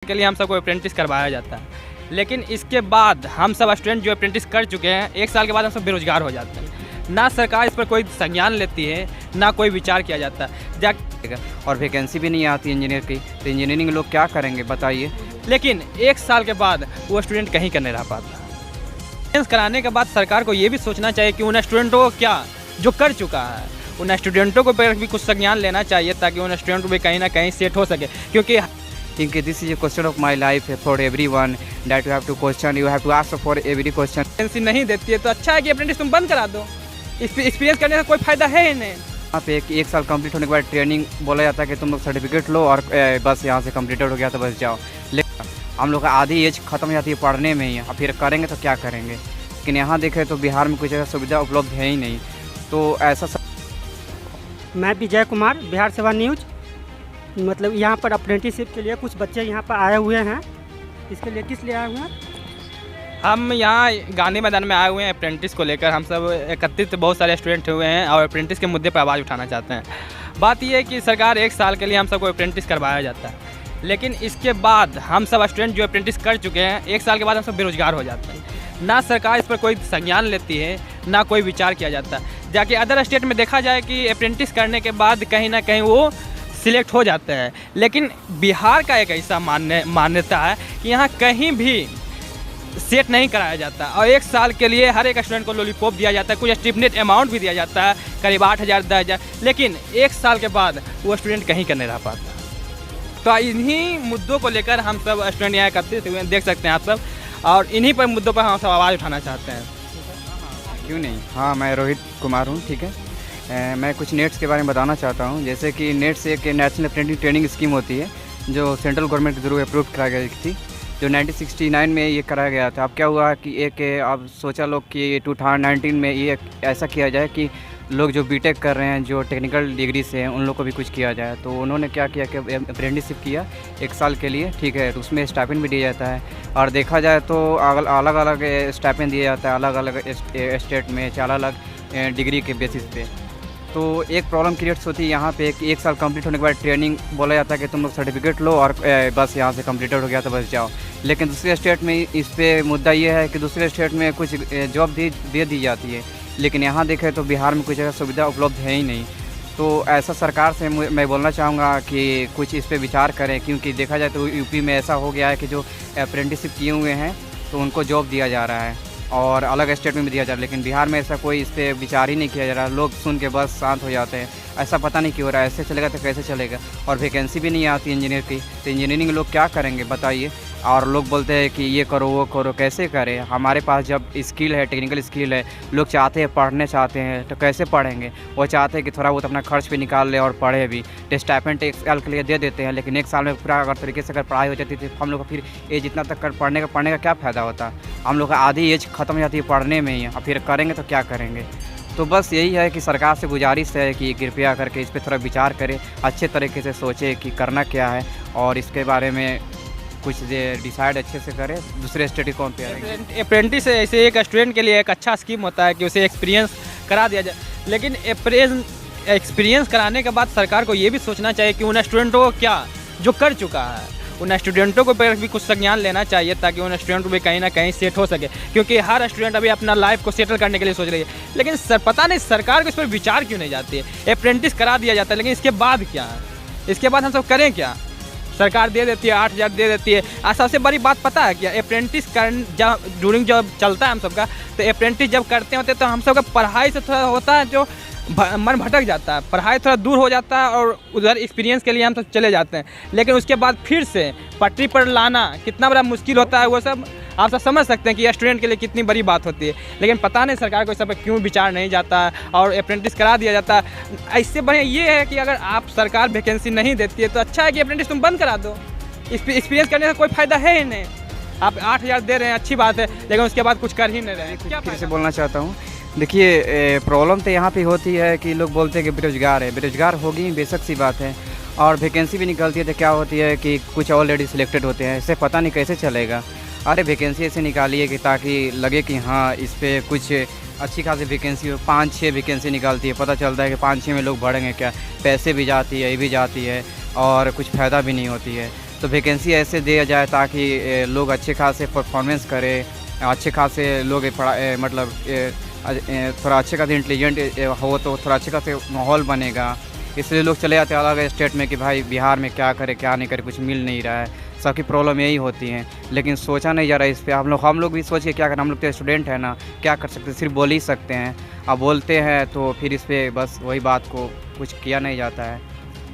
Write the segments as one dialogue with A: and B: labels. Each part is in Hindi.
A: के लिए हम सबको अप्रेंटिस करवाया जाता है, लेकिन इसके बाद हम सब स्टूडेंट जो अप्रेंटिस कर चुके हैं 1 साल के बाद हम सब बेरोजगार हो जाते हैं। ना सरकार इस पर कोई संज्ञान लेती है, ना कोई विचार किया जाता है।
B: और वैकेंसी भी नहीं आती इंजीनियर की, तो इंजीनियरिंग लोग क्या करेंगे बताइए।
A: लेकिन 1 साल के बाद वो स्टूडेंट कहीं का नहीं रह पाता। एक्सपीरियंस कराने के बाद सरकार को ये भी सोचना चाहिए कि उन स्टूडेंटों को क्या जो कर चुका है, उन स्टूडेंटों को भी कुछ संज्ञान लेना चाहिए ताकि उन स्टूडेंट भी कहीं ना कहीं सेट हो सके। क्योंकि
B: this is a question of my life for everyone that you have to question, you have to ask for every question.
A: Vacancy नहीं देती है तो अच्छा है कि अप्रेंटिस तुम बंद करा दो, एक्सपीरियंस करने का कोई फायदा है ही नहीं।
B: यहाँ पे 1 साल कंप्लीट होने के बाद ट्रेनिंग बोला जाता है कि तुम लोग सर्टिफिकेट लो और बस यहाँ से कंप्लीटेड हो गया तो बस जाओ। लेकिन हम लोग का आधी एज खत्म हो जाती है पढ़ने में ही, फिर करेंगे तो क्या करेंगे। लेकिन यहाँ देखें तो बिहार में कुछ ऐसा सुविधा उपलब्ध है ही नहीं, तो ऐसा
C: मैं विजय कुमार, बिहार सेवा न्यूज। मतलब यहाँ पर अप्रेंटिसशिप के लिए कुछ बच्चे यहाँ पर आए हुए हैं। इसके लिए किस लिए आए हुए हैं?
A: हम यहाँ गांधी मैदान में आए हुए हैं अप्रेंटिस को लेकर। हम सब एकत्रित बहुत सारे स्टूडेंट हुए हैं और अप्रेंटिस के मुद्दे पर आवाज़ उठाना चाहते हैं। बात यह है कि सरकार 1 साल के लिए हम सबको अप्रेंटिस करवाया जाता है, लेकिन इसके बाद हम सब स्टूडेंट जो अप्रेंटिस कर चुके हैं 1 साल के बाद हम सब बेरोजगार हो जाते हैं। ना सरकार इस पर कोई संज्ञान लेती है, ना कोई विचार किया जाता है। जाके अदर स्टेट में देखा जाए कि अप्रेंटिस करने के बाद कहीं ना कहीं वो सिलेक्ट हो जाते हैं, लेकिन बिहार का एक ऐसा मान्यता है कि यहाँ कहीं भी सेट नहीं कराया जाता और 1 साल के लिए हर एक स्टूडेंट को लॉलीपॉप दिया जाता है, कुछ स्टिपनेट अमाउंट भी दिया जाता है, करीब 8,000 10,000, लेकिन 1 साल के बाद वो स्टूडेंट कहीं का नहीं रह पाता। तो इन्हीं मुद्दों को लेकर हम सब स्टूडेंट यहाँ एकत्रित हुए हैं, देख सकते हैं आप सब, और इन्हीं पर मुद्दों पर हम सब आवाज़ उठाना चाहते हैं।
B: क्यों नहीं। हाँ, मैं रोहित कुमार हूँ, ठीक है। मैं कुछ नेट्स के बारे में बताना चाहता हूँ। जैसे कि नेट्स एक नेशनल अप्रेंटिस ट्रेनिंग स्कीम होती है जो सेंट्रल गवर्नमेंट के थ्रू अप्रूव कराई गई थी, जो 1969 में ये कराया गया था। अब क्या हुआ कि अब सोचा लोग कि 2019 में ये ऐसा किया जाए कि लोग जो बीटेक कर रहे हैं, जो टेक्निकल डिग्री से हैं, उन लोग को भी कुछ किया जाए। तो उन्होंने क्या किया कि अप्रेंटिसशिप किया 1 साल के लिए, ठीक है। तो उसमें स्टाइपेंड भी दिया जाता है और देखा जाए तो अलग अलग स्टाइपेंड दिया जाता है अलग अलग स्टेट में, अलग अलग डिग्री के बेसिस पे। तो एक प्रॉब्लम क्रिएट्स होती है यहाँ पे कि 1 साल कंप्लीट होने के बाद ट्रेनिंग बोला जाता है कि तुम लोग सर्टिफिकेट लो और बस यहाँ से कंप्लीटेड हो गया तो बस जाओ। लेकिन दूसरे स्टेट में इस पे मुद्दा ये है कि दूसरे स्टेट में कुछ जॉब दे दी जाती है, लेकिन यहाँ देखें तो बिहार में कुछ ऐसा सुविधा उपलब्ध है ही नहीं। तो ऐसा सरकार से मैं बोलना चाहूँगा कि कुछ इस पर विचार करें, क्योंकि देखा जाए तो यूपी में ऐसा हो गया है कि जो अप्रेंटिसशिप किए हुए हैं तो उनको जॉब दिया जा रहा है और अलग स्टेट में भी दिया जा रहा है, लेकिन बिहार में ऐसा कोई इस पर विचार ही नहीं किया जा रहा। लोग सुन के बस शांत हो जाते हैं। ऐसा पता नहीं क्यों हो रहा है, ऐसे चलेगा तो कैसे चलेगा। और वैकेंसी भी नहीं आती इंजीनियर की, तो इंजीनियरिंग लोग क्या करेंगे बताइए। और लोग बोलते हैं कि ये करो वो करो, कैसे करें। हमारे पास जब स्किल है, टेक्निकल स्किल है, लोग चाहते हैं पढ़ने चाहते हैं, तो कैसे पढ़ेंगे। वो चाहते हैं कि थोड़ा बहुत अपना खर्च भी निकाल ले और पढ़े भी। स्टाइपेंड 1 साल के लिए दे देते हैं, लेकिन 1 साल में पूरा अगर तरीके से अगर पढ़ाई हो जाती तो हम लोग को फिर एज इतना तक कर पढ़ने का क्या फ़ायदा होता। हम लोग का आधी एज खत्म हो जाती है पढ़ने में ही, और फिर करेंगे तो क्या करेंगे। तो बस यही है कि सरकार से गुजारिश है कि कृपया करके इस पर थोड़ा विचार करें, अच्छे तरीके से सोचें कि करना क्या है और इसके बारे में कुछ डिसाइड अच्छे से करें। दूसरे स्टेट की कंपेयर
A: अप्रेंटिस ऐसे एक स्टूडेंट के लिए एक अच्छा स्कीम होता है कि उसे एक्सपीरियंस करा दिया जाए, लेकिन एक्सपीरियंस कराने के बाद सरकार को ये भी सोचना चाहिए कि उन स्टूडेंटों को क्या जो कर चुका है, उन स्टूडेंटों को भी कुछ संज्ञान लेना चाहिए ताकि उन स्टूडेंट भी कहीं ना कहीं सेट हो सके। क्योंकि हर स्टूडेंट अभी अपना लाइफ को सेटल करने के लिए सोच रही है, लेकिन पता नहीं सरकार को इस पर विचार क्यों नहीं जाती है। अप्रेंटिस करा दिया जाता है, लेकिन इसके बाद क्या है, इसके बाद हम सब करें क्या। सरकार दे देती है 8,000 दे देती है। और सबसे बड़ी बात पता है क्या, अप्रेंटिस ड्यूरिंग जब चलता है हम सबका, तो अप्रेंटिस जब करते होते तो हम सबका पढ़ाई से थोड़ा होता है जो मन भटक जाता है, पढ़ाई थोड़ा दूर हो जाता है और उधर एक्सपीरियंस के लिए हम तो चले जाते हैं। लेकिन उसके बाद फिर से पटरी पर लाना कितना बड़ा मुश्किल होता है, वो सब आप सब समझ सकते हैं कि स्टूडेंट के लिए कितनी बड़ी बात होती है। लेकिन पता नहीं सरकार को इस पर क्यों विचार नहीं जाता है और अप्रेंटिस करा दिया जाता है। इससे बढ़िया ये है कि अगर आप सरकार वैकेंसी नहीं देती है तो अच्छा है कि अप्रेंटिस तुम बंद करा दो, एक्सपीरियंस करने का कोई फ़ायदा है ही नहीं। आप 8,000 दे रहे हैं, अच्छी बात है, लेकिन उसके बाद कुछ कर ही नहीं रहे हैं। क्या
B: फिर से बोलना चाहता हूँ, देखिए प्रॉब्लम तो यहाँ पे होती है कि लोग बोलते हैं कि बेरोजगार है, बेरोजगार होगी बेशक सी बात है, और वैकेंसी भी निकलती है तो क्या होती है कि कुछ ऑलरेडी सिलेक्टेड होते हैं। इससे पता नहीं कैसे चलेगा। अरे वैकेंसी ऐसे निकालिए कि ताकि लगे कि हाँ इस पर कुछ अच्छी खासी वैकेंसी हो। 5-6 वैकेंसी निकलती है, पता चलता है कि 5-6 में लोग भरेंगे क्या, पैसे भी जाती है, ये भी जाती है और कुछ फ़ायदा भी नहीं होती है। तो वैकेंसी ऐसे दिया जाए ताकि लोग अच्छे खासे परफॉर्मेंस करें, अच्छे खासे लोग मतलब थोड़ा अच्छे खासे इंटेलिजेंट हो तो थोड़ा अच्छे खासे माहौल बनेगा। इसलिए लोग चले जाते हैं अलग स्टेट में कि भाई बिहार में क्या करे क्या नहीं करे, कुछ मिल नहीं रहा है। सबकी प्रॉब्लम यही होती है, लेकिन सोचा नहीं जा रहा है इस पे। हम लोग भी सोच के क्या करें, हम लोग तो स्टूडेंट हैं ना, क्या कर सकते हैं, सिर्फ बोल ही सकते हैं। अब बोलते हैं तो फिर इस पर बस वही बात को कुछ किया नहीं जाता है।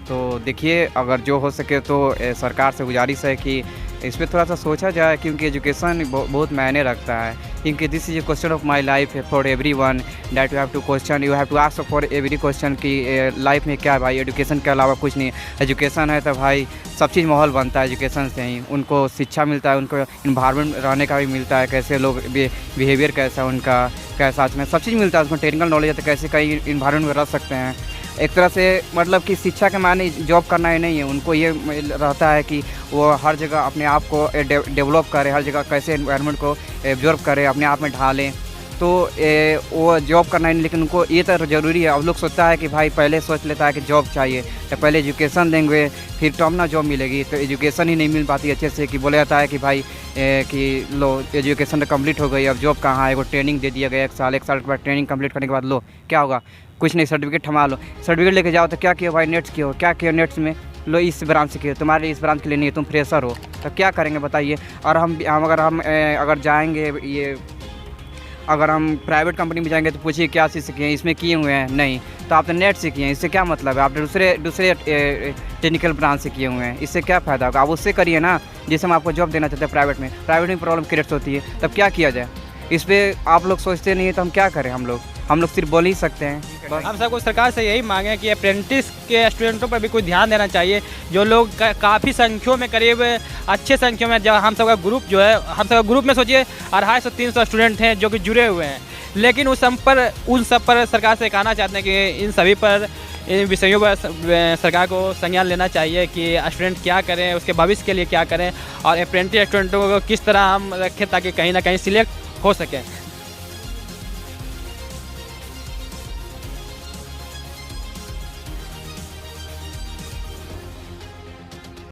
B: तो देखिए, अगर जो हो सके तो सरकार से गुजारिश है कि इस पर थोड़ा सा सोचा जाए, क्योंकि एजुकेशन बहुत मायने रखता है। क्योंकि this is a question of my life for everyone that you have to question, you have to ask for every question कि लाइफ में क्या है भाई, एजुकेशन के अलावा कुछ नहीं। एजुकेशन है तो भाई सब चीज़ माहौल बनता है एजुकेशन से ही। उनको शिक्षा मिलता है, उनको इन्वायरमेंट रहने का भी मिलता है, कैसे लोग बिहेवियर कैसा है उनका, कैसा में सब चीज़ मिलता है। उसमें टेक्निकल नॉलेज है तो कैसे कहीं इन्वायरमेंट में रह सकते हैं। एक तरह से मतलब कि शिक्षा के मायने जॉब करना ही नहीं है, उनको ये रहता है कि वो हर जगह अपने आप को डेवलप करे, हर जगह कैसे एनवायरनमेंट को एब्जॉर्ब करे, अपने आप में ढालें। तो वो जॉब करना ही नहीं, लेकिन उनको ये तो ज़रूरी है। अब लोग सोचता है कि भाई पहले सोच लेता है कि जॉब चाहिए तो पहले एजुकेशन देंगे फिर तो ना जॉब मिलेगी, तो एजुकेशन ही नहीं मिल पाती अच्छे से। कि बोला जाता है कि भाई कि लो एजुकेशन तो कंप्लीट हो गई, अब जॉब कहाँ है, वो ट्रेनिंग दे दिया गया 1 साल, 1 साल के बाद ट्रेनिंग कंप्लीट करने के बाद लो क्या होगा, कुछ नहीं, सर्टिफिकेट थमा लो। सर्टिफिकेट लेके जाओ तो क्या किया भाई, नेट्स किया हो, क्या किया नेट्स में, लो इस ब्रांच से किया, तुम्हारे इस ब्रांच के लिए नहीं है, तुम फ्रेशर हो, तो क्या करेंगे बताइए। और हम अगर जाएंगे अगर हम प्राइवेट कंपनी में जाएंगे तो पूछिए क्या चीज़ से किए हैं, इसमें किए हुए हैं, नहीं तो आप तो नेट से किए हैं, इससे क्या मतलब है, आप दूसरे टेक्निकल ब्रांच से किए हुए हैं, इससे क्या फ़ायदा होगा। आप उससे करिए ना जिससे हम आपको जॉब देना चाहते हैं। प्राइवेट में प्रॉब्लम क्रिएट होती है, तब क्या किया जाए। इस पर आप लोग सोचते नहीं है तो हम क्या करें। हम लोग सिर्फ बोल ही सकते हैं।
A: हम सबको सरकार से यही मांगे कि अप्रेंटिस के स्टूडेंटों पर भी कोई ध्यान देना चाहिए। जो लोग काफ़ी संख्यों में, करीब अच्छे संख्या में, जब हम सबका ग्रुप जो है, हम सबका ग्रुप में सोचिए 250-300 स्टूडेंट हैं जो कि जुड़े हुए हैं। लेकिन उन सब पर सरकार से कहना चाहते हैं कि इन सभी पर, इन विषयों पर सरकार को संज्ञान लेना चाहिए कि स्टूडेंट क्या करें, उसके भविष्य के लिए क्या करें, और अप्रेंटिस स्टूडेंटों को किस तरह हम रखें ताकि कहीं ना कहीं सिलेक्ट हो सकें।